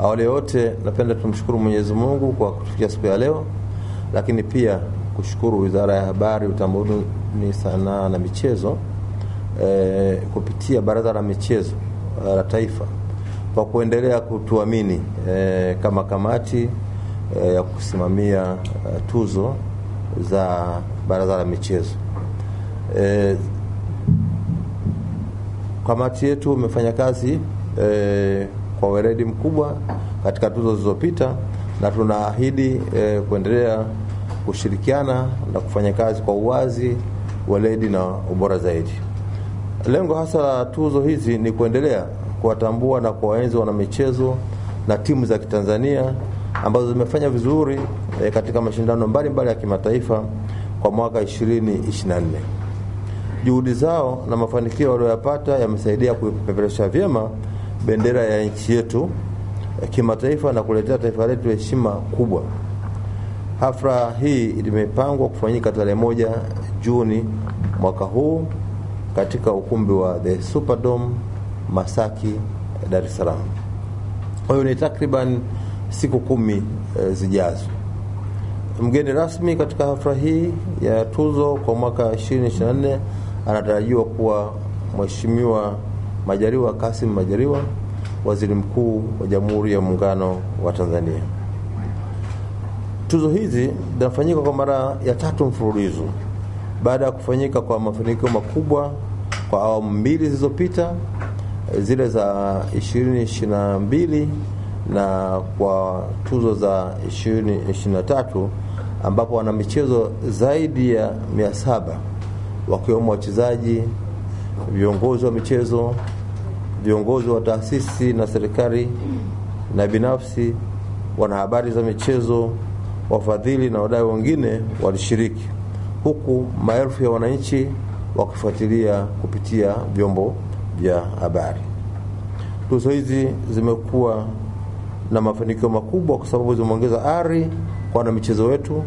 Awali yote napenda tumshukuru Mwenyezi Mungu kwa kutufikia siku ya leo, lakini pia kushukuru Wizara ya Habari, Utamaduni, Sanaa na Michezo kupitia Baraza la Michezo la Taifa kwa kuendelea kutuamini kama kamati ya kusimamia tuzo za Baraza la Michezo. Kamati yetu imefanya kazi kwa weledi mkubwa katika tuzo zilizopita, na tunaahidi kuendelea kushirikiana na kufanya kazi kwa uwazi, weledi na ubora zaidi. Lengo hasa la tuzo hizi ni kuendelea kuwatambua na kuwaenzi wanamichezo na timu za Kitanzania ambazo zimefanya vizuri katika mashindano mbalimbali ya kimataifa kwa mwaka 2024. Juhudi zao na mafanikio waliyopata yamesaidia kuipeperusha vyema bendera ya nchi yetu kimataifa na kuletea taifa letu heshima kubwa. Hafla hii imepangwa kufanyika tarehe 1 Juni mwaka huu katika ukumbi wa The Superdome Masaki, Dar es Salaam. Kwa hiyo ni takriban siku 10 zijazo. Mgeni rasmi katika hafla hii ya tuzo kwa mwaka 2024 anatarajiwa kuwa Mheshimiwa Majaliwa Kassim Majaliwa, Waziri Mkuu wa Jamhuri ya Muungano wa Tanzania. Tuzo hizi zinafanyika kwa mara ya 3 mfululizo baada ya kufanyika kwa mafanikio makubwa kwa awamu 2 zilizopita, zile za 2022 na kwa tuzo za 2023, ambapo wana michezo zaidi ya 700 wakiwemo wachezaji, viongozi wa michezo, viongozi wa taasisi na serikali na binafsi, wanahabari za michezo, wafadhili na wadau wengine walishiriki, huku maelfu ya wananchi wakifuatilia kupitia vyombo vya habari. Tuzo hizi zimekuwa na mafanikio makubwa kwa sababu zimeongeza ari kwa wanamichezo wetu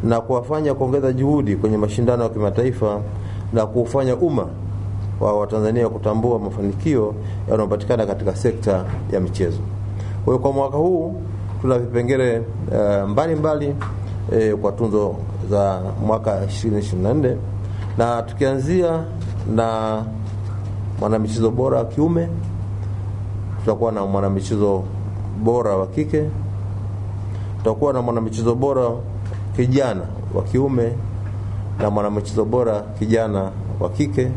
na kuwafanya kuongeza juhudi kwenye mashindano ya kimataifa na kufanya umma wa Watanzania kutambua mafanikio yanayopatikana katika sekta ya michezo. Kwa hiyo kwa mwaka huu tuna vipengele mbalimbali kwa tuzo za mwaka 2024, na tukianzia na mwanamichezo bora wa kiume, tutakuwa na mwanamichezo bora wa kike, tutakuwa na mwanamichezo bora kijana wa kiume na mwanamichezo bora kijana wa kike,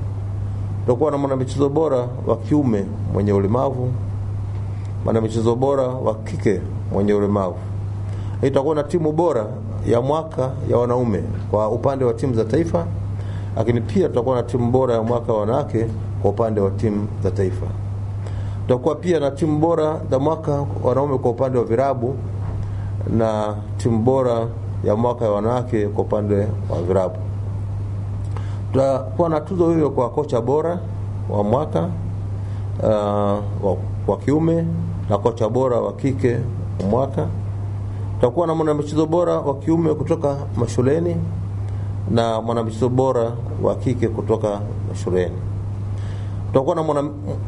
tutakuwa na mwanamichezo bora wa kiume mwenye ulemavu, mwanamichezo bora wa kike mwenye ulemavu. Itakuwa na timu bora ya mwaka ya wanaume kwa upande wa timu za taifa, lakini pia tutakuwa na timu bora ya mwaka wa wanawake kwa upande wa timu za taifa. Tutakuwa pia na timu bora za mwaka wanaume kwa upande wa virabu na timu bora ya mwaka ya wanawake kwa upande wa virabu. Tutakuwa na tuzo hiyo kwa kocha bora wa mwaka wa kiume na kocha bora wa kike wa mwaka. Tutakuwa na mwanamichezo bora wa kiume kutoka mashuleni na mwanamichezo bora wa kike kutoka mashuleni. Tutakuwa na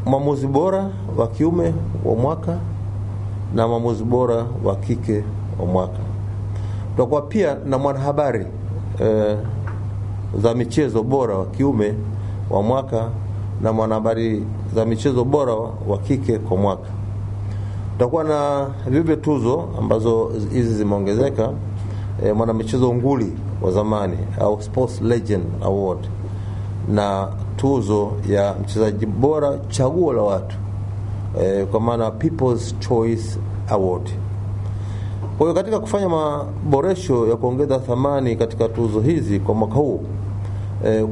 mwamuzi bora wa kiume wa mwaka na mwamuzi bora wa kike wa mwaka. Tutakuwa pia na mwanahabari za michezo bora wa kiume wa mwaka na mwanahabari za michezo bora wa kike kwa mwaka. Tutakuwa na vile tuzo ambazo hizi zimeongezeka, mwanamichezo nguli wa zamani au Sports Legend Award na tuzo ya mchezaji bora chaguo la watu, kwa maana People's Choice Award. Kwa hiyo katika kufanya maboresho ya kuongeza thamani katika tuzo hizi kwa mwaka huu,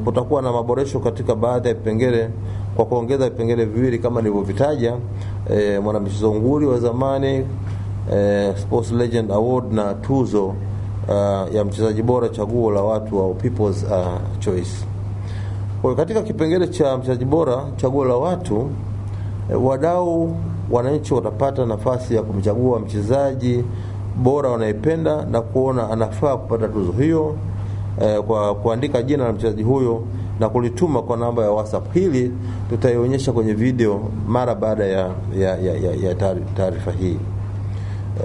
kutakuwa na maboresho katika baadhi ya vipengele kwa kuongeza vipengele viwili kama nilivyovitaja, mwanamichezo nguli wa zamani, Sports Legend Award na tuzo ya mchezaji bora chaguo la watu au People's Choice. Kwa hiyo katika kipengele cha mchezaji bora chaguo la watu, wadau wananchi watapata nafasi ya kumchagua mchezaji bora wanayependa na kuona anafaa kupata tuzo hiyo, kwa kuandika jina la mchezaji huyo na kulituma kwa namba ya WhatsApp. Hili tutaionyesha kwenye video mara baada ya taarifa hii.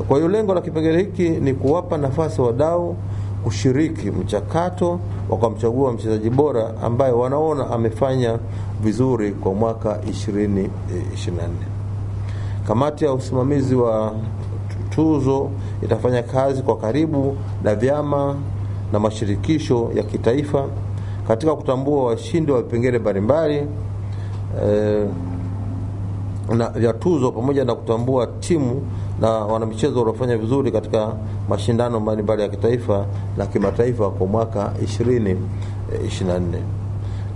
Kwa hiyo lengo la kipengele hiki ni kuwapa nafasi wadau kushiriki mchakato wa kumchagua mchezaji bora ambaye wanaona amefanya vizuri kwa mwaka 2024. Kamati ya usimamizi wa tuzo itafanya kazi kwa karibu na vyama na mashirikisho ya kitaifa katika kutambua washindi wa vipengele mbalimbali na vya tuzo, pamoja na kutambua timu na wanamichezo waliofanya vizuri katika mashindano mbalimbali ya kitaifa na kimataifa kwa mwaka 2024.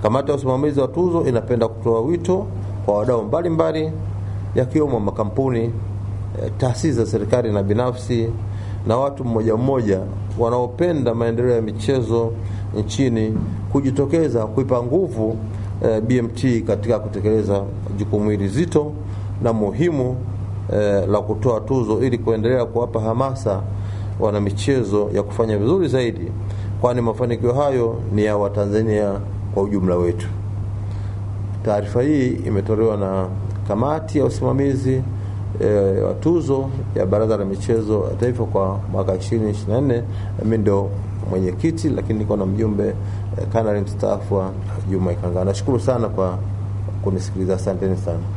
Kamati ya usimamizi wa tuzo inapenda kutoa wito kwa wadau mbalimbali yakiwemo makampuni, taasisi za serikali na binafsi na watu mmoja mmoja wanaopenda maendeleo ya michezo nchini kujitokeza kuipa nguvu BMT katika kutekeleza jukumu hili zito na muhimu la kutoa tuzo, ili kuendelea kuwapa hamasa wana michezo ya kufanya vizuri zaidi, kwani mafanikio hayo ni ya Watanzania kwa ujumla wetu. Taarifa hii imetolewa na kamati ya usimamizi wa tuzo ya Baraza la Michezo ya Taifa kwa mwaka 2024. Mimi ndio mwenyekiti, lakini niko na mjumbe Kanali mstaafu Juma Ikangala. Nashukuru sana kwa kunisikiliza. Asanteni sana.